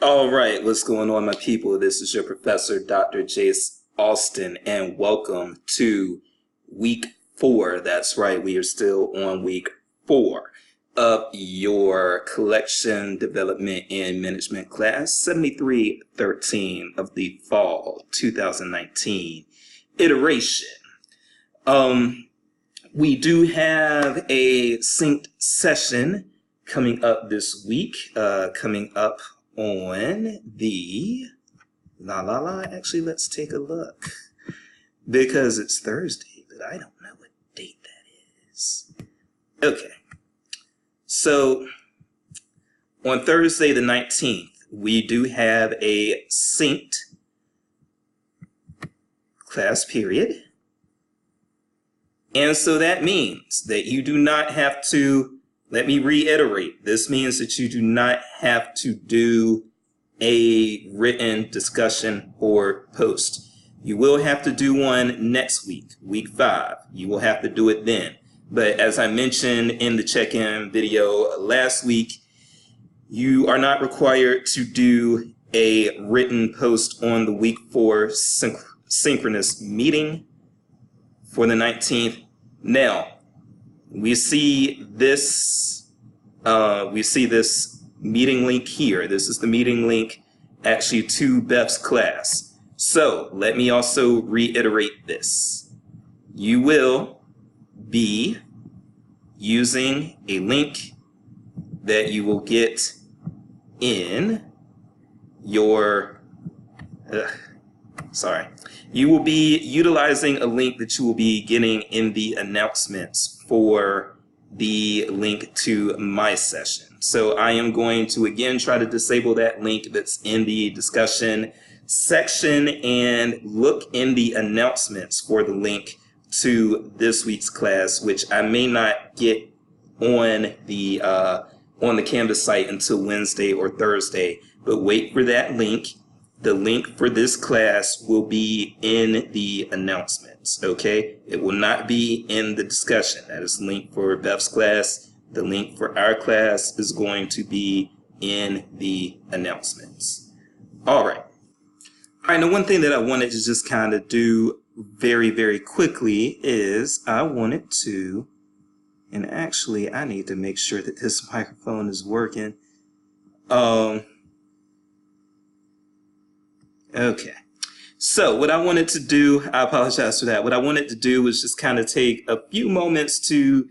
All right, what's going on, my people? This is your professor, Dr. Jace Austin, and welcome to week 4. That's right, we are still on week 4 of your collection development and management class 7313 of the fall 2019 iteration. We do have a synced session coming up this week, coming up on the actually, let's take a look, because it's Thursday, but I don't know what date that is. Okay, so on Thursday the 19th, we do have a synced class period, and so that means that you do not have to, let me reiterate, this means that you do not have to do a written discussion or post. You will have to do one next week, week 5. You will have to do it then. But as I mentioned in the check-in video last week, you are not required to do a written post on the week 4 synchronous meeting for the 19th. Now, we see this meeting link here. This is the meeting link actually to Beth's class. So let me also reiterate this. You will be using a link that you will get in your, you will be utilizing a link that you will be getting in the announcements for the link to my session. So I am going to again try to disable that link that's in the discussion section and look in the announcements for the link to this week's class, which I may not get on the Canvas site until Wednesday or Thursday, but wait for that link. The link for this class will be in the announcements, okay? It will not be in the discussion. That is the link for Beth's class. The link for our class is going to be in the announcements. All right. All right, now one thing that I wanted to just kind of do very, very quickly is I wanted to, and actually I need to make sure that this microphone is working. Okay, so what I wanted to do, I apologize for that. What I wanted to do was just kind of take a few moments to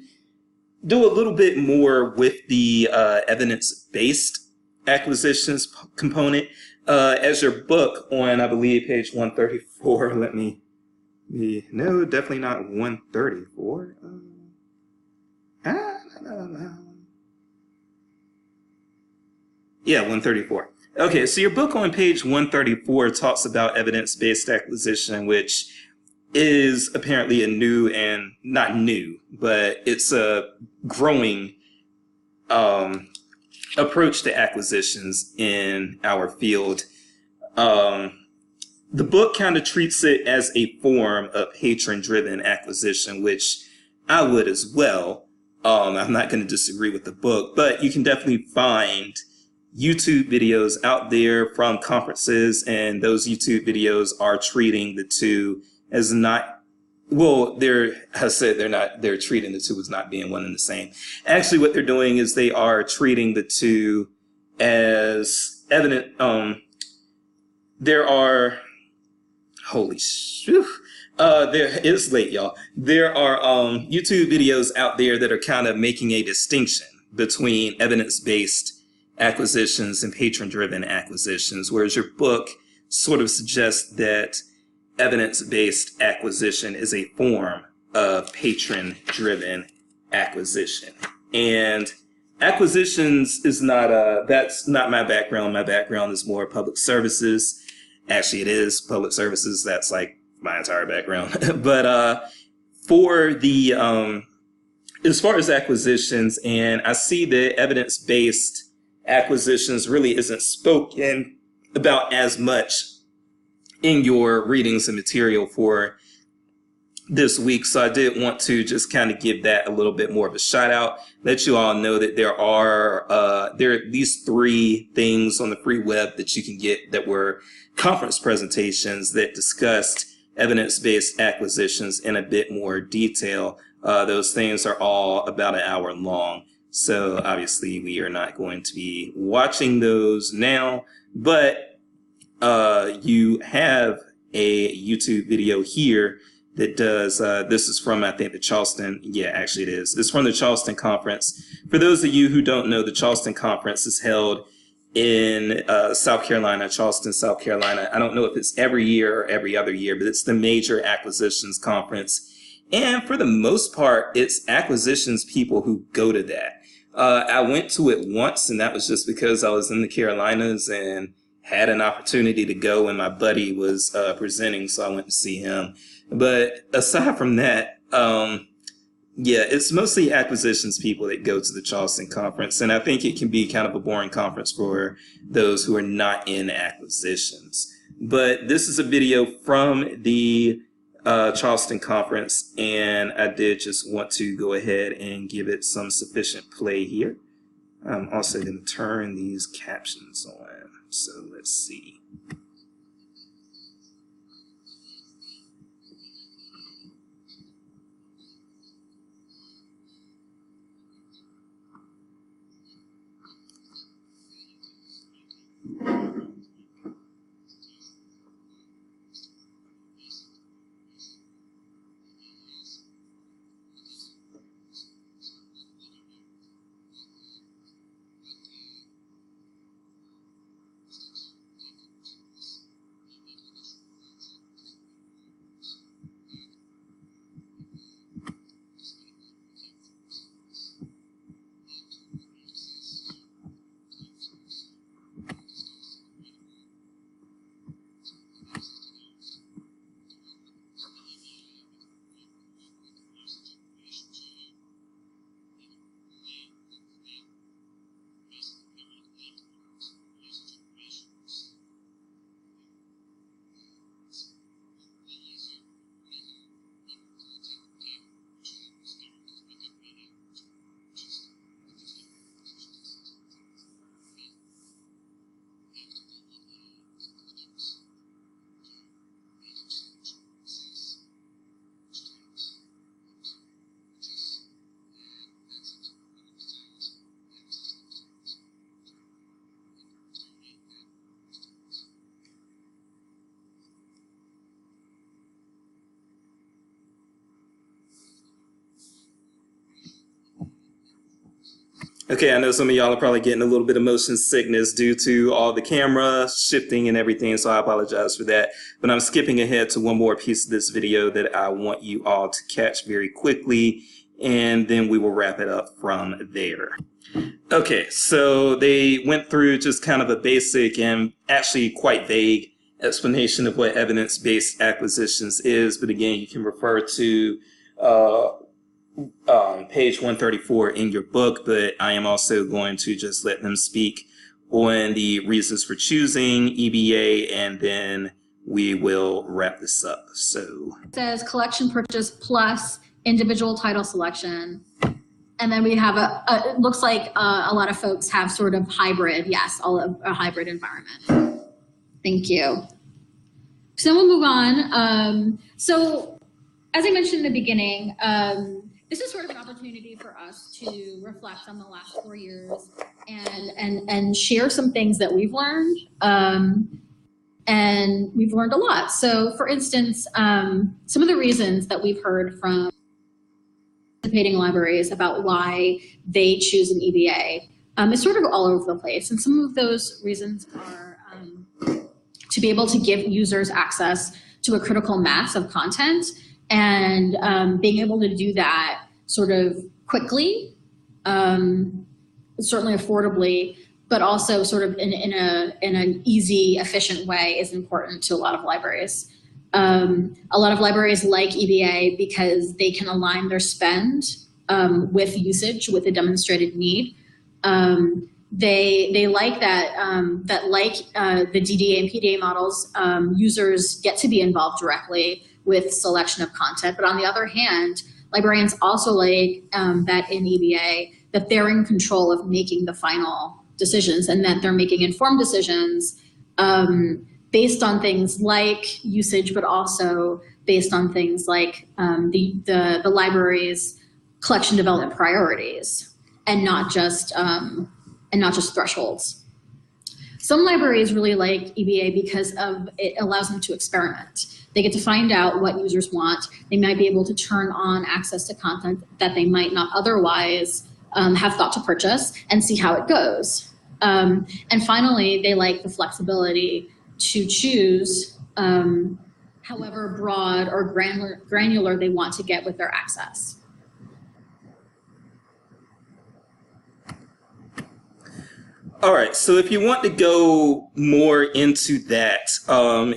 do a little bit more with the evidence-based acquisitions component. As your book on, I believe, page 134, no, definitely not 134. Yeah, 134. Okay, so your book on page 134 talks about evidence-based acquisition, which is apparently a new, and not new, but it's a growing approach to acquisitions in our field. The book kind of treats it as a form of patron-driven acquisition, which I would as well. I'm not going to disagree with the book, but you can definitely find YouTube videos out there from conferences, and those YouTube videos are treating the two as not, well, they're treating the two as not being one and the same. Actually, what they're doing is they are treating the two as evident. There are, it's late, y'all. There are YouTube videos out there that are kind of making a distinction between evidence-based acquisitions and patron-driven acquisitions, whereas your book sort of suggests that evidence-based acquisition is a form of patron-driven acquisition. And acquisitions is not that's not my background. My background is more public services. Actually, it is public services. That's like my entire background. But for the as far as acquisitions, and I see that evidence-based acquisitions really isn't spoken about as much in your readings and material for this week. So I did want to just kind of give that a little bit more of a shout out, let you all know that there are these 3 things on the free web that you can get that were conference presentations that discussed evidence-based acquisitions in a bit more detail. Those things are all about an hour long. So obviously we are not going to be watching those now, but you have a YouTube video here that does, this is from, I think, the Charleston, yeah, actually it is. It's from the Charleston Conference. For those of you who don't know, the Charleston Conference is held in South Carolina, Charleston, South Carolina. I don't know if it's every year or every other year, but it's the major acquisitions conference. And for the most part, it's acquisitions people who go to that. I went to it once, and that was just because I was in the Carolinas and had an opportunity to go, and my buddy was presenting, so I went to see him. But aside from that, yeah, it's mostly acquisitions people that go to the Charleston Conference, and I think it can be kind of a boring conference for those who are not in acquisitions. But this is a video from the Charleston Conference, and I did just want to go ahead and give it some sufficient play here. I'm also going to turn these captions on, so let's see. Okay, I know some of y'all are probably getting a little bit of motion sickness due to all the camera shifting and everything, so I apologize for that. But I'm skipping ahead to one more piece of this video that I want you all to catch very quickly, and then we will wrap it up from there. Okay, so they went through just kind of a basic and actually quite vague explanation of what evidence-based acquisitions is, but again, you can refer to page 134 in your book, but I am also going to just let them speak on the reasons for choosing EBA, and then we will wrap this up. So it says collection purchase plus individual title selection. And then we have it looks like a lot of folks have sort of hybrid, yes, a hybrid environment. Thank you. So then we'll move on. So as I mentioned in the beginning, this is sort of an opportunity for us to reflect on the last 4 years and share some things that we've learned. And we've learned a lot. So for instance, some of the reasons that we've heard from participating libraries about why they choose an EBA is sort of all over the place. And some of those reasons are to be able to give users access to a critical mass of content, and being able to do that sort of quickly, certainly affordably, but also sort of in an easy, efficient way is important to a lot of libraries. A lot of libraries like EBA because they can align their spend with usage, with a demonstrated need. They like that like the DDA and PDA models, users get to be involved directly with selection of content. But on the other hand, librarians also like that in EBA that they're in control of making the final decisions, and that they're making informed decisions based on things like usage, but also based on things like the library's collection development priorities, and not just thresholds. Some libraries really like EBA because it allows them to experiment. They get to find out what users want. They might be able to turn on access to content that they might not otherwise have thought to purchase, and see how it goes. And finally, they like the flexibility to choose however broad or granular they want to get with their access. All right, so if you want to go more into that,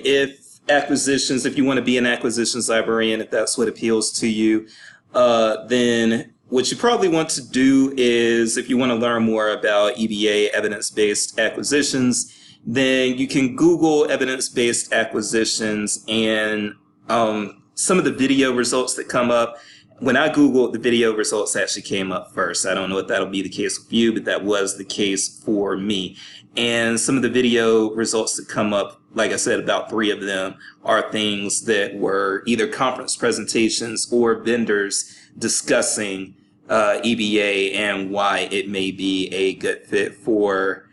if you want to be an acquisitions librarian, if that's what appeals to you, then what you probably want to do is, if you want to learn more about EBA, evidence-based acquisitions, then you can Google evidence-based acquisitions, and some of the video results that come up. When I Googled, the video results actually came up first. I don't know if that'll be the case with you, but that was the case for me. And some of the video results that come up, like I said, about 3 of them are things that were either conference presentations or vendors discussing EBA and why it may be a good fit for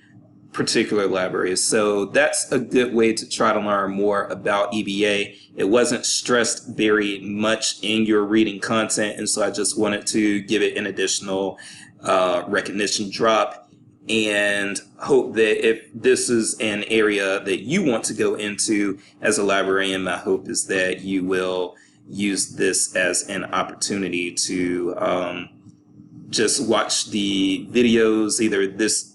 particular libraries. So that's a good way to try to learn more about EBA. It wasn't stressed very much in your reading content, and so I just wanted to give it an additional recognition drop, and hope that if this is an area that you want to go into as a librarian, my hope is that you will use this as an opportunity to just watch the videos, either this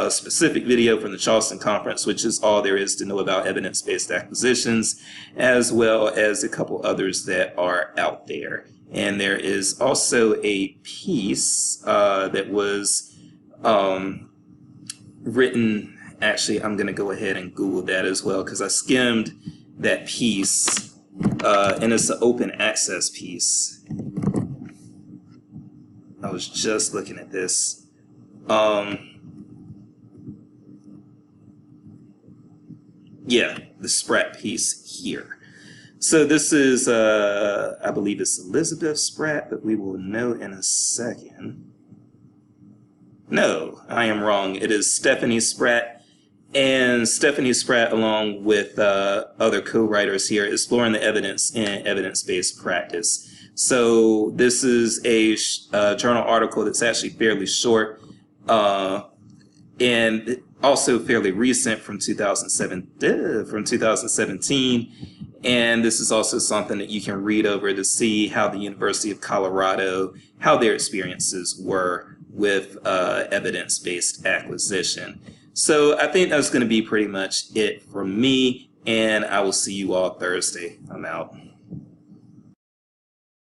specific video from the Charleston Conference, which is all there is to know about evidence-based acquisitions, as well as a couple others that are out there. And there is also a piece that was written, actually I'm going to go ahead and Google that as well, because I skimmed that piece, and it's an open access piece. I was just looking at this. Yeah, the Spratt piece here. So this is, I believe it's Elizabeth Spratt, but we will know in a second. No, I am wrong. It is Stephanie Spratt. And Stephanie Spratt, along with other co-writers here, exploring the evidence in evidence-based practice. So this is a journal article that's actually fairly short, and also fairly recent, from 2017. And this is also something that you can read over to see how the University of Colorado, how their experiences were with evidence-based acquisition. So I think that's going to be pretty much it for me, and I will see you all Thursday. I'm out.